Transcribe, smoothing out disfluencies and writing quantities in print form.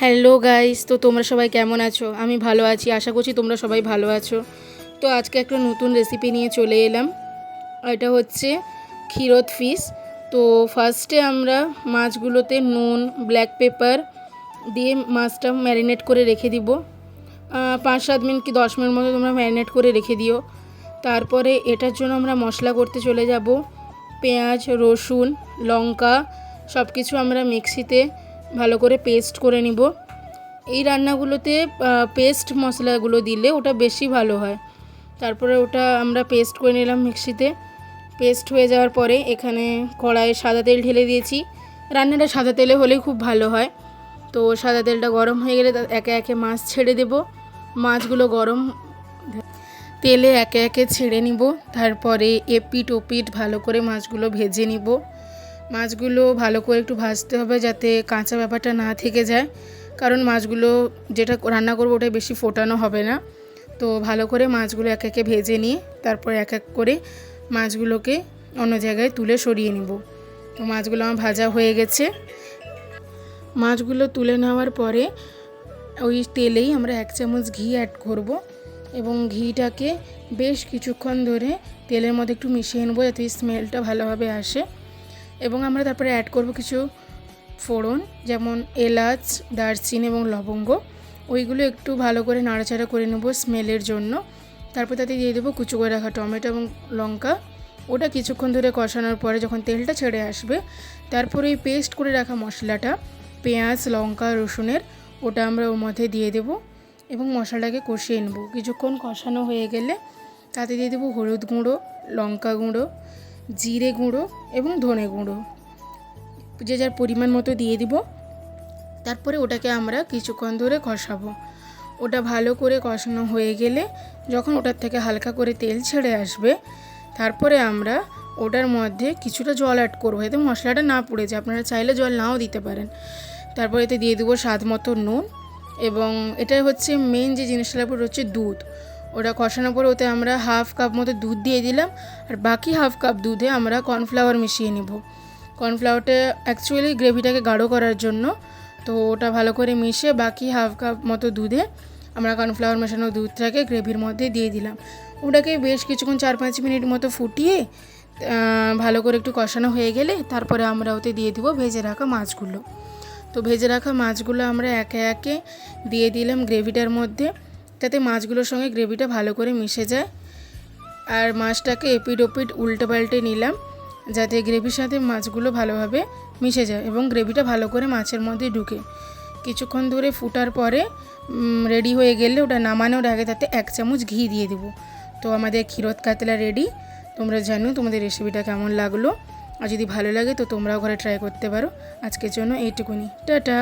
Hello guys, তো তোমরা সবাই কেমন আছো? আমি ভালো আছি, আশা করছি তোমরা সবাই ভালো আছো। তো আজকে একটা নতুন রেসিপি নিয়ে চলে এলাম। এটা হচ্ছে ক্ষীরোদ ফিশ। তো ফার্স্টে আমরা মাছগুলোতে নুন, ব্ল্যাক পেপার দিয়ে মাছটা ম্যারিনেট করে রেখে দিব। 5-7 মিনিট কি 10 মিনিট মতো তোমরা ম্যারিনেট করে রেখে দিও। তারপরে এটার জন্য আমরা মশলা করতে চলে যাব। পেঁয়াজ, রসুন, লঙ্কা সব কিছু আমরা মিক্সিতে ভালো করে পেস্ট করে নিব। এই রান্নাগুলোতে পেস্ট মশলাগুলো দিলে ওটা বেশি ভালো হয়। তারপরে ওটা আমরা পেস্ট করে নিলাম মিক্সিতে। পেস্ট হয়ে যাওয়ার পরে এখানে কড়াইয়ে সাদা তেল ঢেলে দিয়েছি। রান্নাটা সাদা তেলে হলেই খুব ভালো হয়। তো সাদা তেলটা গরম হয়ে গেলে একে একে মাছ ছেড়ে দেব। মাছগুলো গরম তেলে একে একে ছেড়ে নিব। তারপরে এপিট ওপিট ভালো করে মাছগুলো ভেজে নিব। মাছগুলো ভালো করে একটু ভাজতে হবে যাতে কাঁচা ব্যাপারটা না থেকে যায়, কারণ মাছগুলো যেটা রান্না করবো ওটা বেশি ফোটানো হবে না। তো ভালো করে মাছগুলো এক একে ভেজে নিয়ে তারপর এক এক করে মাছগুলোকে অন্য জায়গায় তুলে সরিয়ে নিব। তো মাছগুলো আমার ভাজা হয়ে গেছে। মাছগুলো তুলে নেওয়ার পরে ওই তেলেই আমরা 1 চামচ ঘি অ্যাড করব এবং ঘিটাকে বেশ কিছুক্ষণ ধরে তেলের মধ্যে একটু মিশিয়ে নেবো যাতে স্মেলটা ভালোভাবে আসে। এবং আমরা তারপরে অ্যাড করব কিছু ফোড়ন, যেমন এলাচ, দারচিনি এবং লবঙ্গ। ওইগুলো একটু ভালো করে নাড়াচাড়া করে নেব স্মেলের জন্য। তারপর তাতে দিয়ে দেবো কুচো করে রাখা টমেটো এবং লঙ্কা। ওটা কিছুক্ষণ ধরে কষানোর পরে যখন তেলটা ছেড়ে আসবে, তারপরে ওই পেস্ট করে রাখা মশলাটা, পেঁয়াজ, লঙ্কা, রসুনের, ওটা আমরা ওর মধ্যে দিয়ে দেবো এবং মশলাটাকে কষিয়ে নেব। কিছুক্ষণ কষানো হয়ে গেলে তাতে দিয়ে দেবো হলুদ গুঁড়ো, লঙ্কা গুঁড়ো, জিরে গুঁড়ো এবং ধনে গুঁড়ো, যে যার পরিমাণ মতো দিয়ে দিব। তারপরে ওটাকে আমরা কিছুক্ষণ ধরে কষাবো। ওটা ভালো করে কষানো হয়ে গেলে যখন ওটার থেকে হালকা করে তেল ছেড়ে আসবে, তারপরে আমরা ওটার মধ্যে কিছুটা জল অ্যাড করবো যাতে মশলাটা না পুড়ে যায়। আপনারা চাইলে জল নাও দিতে পারেন। তারপরে এতে দিয়ে দেবো স্বাদ মতো নুন, এবং এটাই হচ্ছে মেন যে জিনিসটা লাগবে হচ্ছে দুধ। ওটা কষানোর পরে ওতে আমরা 1/2 কাপ মতো দুধ দিয়ে দিলাম, আর বাকি 1/2 কাপ দুধে আমরা কর্নফ্লাওয়ার মিশিয়ে নেব। কর্নফ্লাওয়ারটা অ্যাকচুয়ালি গ্রেভিটাকে গাঢ় করার জন্য। তো ওটা ভালো করে মিশিয়ে বাকি 1/2 কাপ মতো দুধে আমরা কর্নফ্লাওয়ার মেশানো দুধটাকে গ্রেভির মধ্যে দিয়ে দিলাম। ওটাকে বেশ কিছুক্ষণ 4-5 মিনিট মতো ফুটিয়ে ভালো করে একটু কষানো হয়ে গেলে তারপরে আমরা ওতে দিয়ে দিব ভেজে রাখা মাছগুলো। তো ভেজে রাখা মাছগুলো আমরা একে একে দিয়ে দিলাম গ্রেভিটার মধ্যে, যাতে মাছগুলোর সঙ্গে গ্রেভিটা ভালো করে মিশে যায়। আর মাছটাকে এপিট ওপিট উল্টে পাল্টে নিলাম যাতে গ্রেভির সাথে মাছগুলো ভালোভাবে মিশে যায় এবং গ্রেভিটা ভালো করে মাছের মধ্যে ঢুকে। কিছুক্ষণ ধরে ফুটার পরে রেডি হয়ে গেলে ওটা নামানোর আগে তাতে 1 চামচ ঘি দিয়ে দেবো। তো আমাদের ক্ষীরোদ কাতলা রেডি। তোমরা জানো তোমাদের রেসিপিটা কেমন লাগলো, আর যদি ভালো লাগে তো তোমরাও ঘরে ট্রাই করতে পারো। আজকের জন্য এইটুকুনি, টাটা।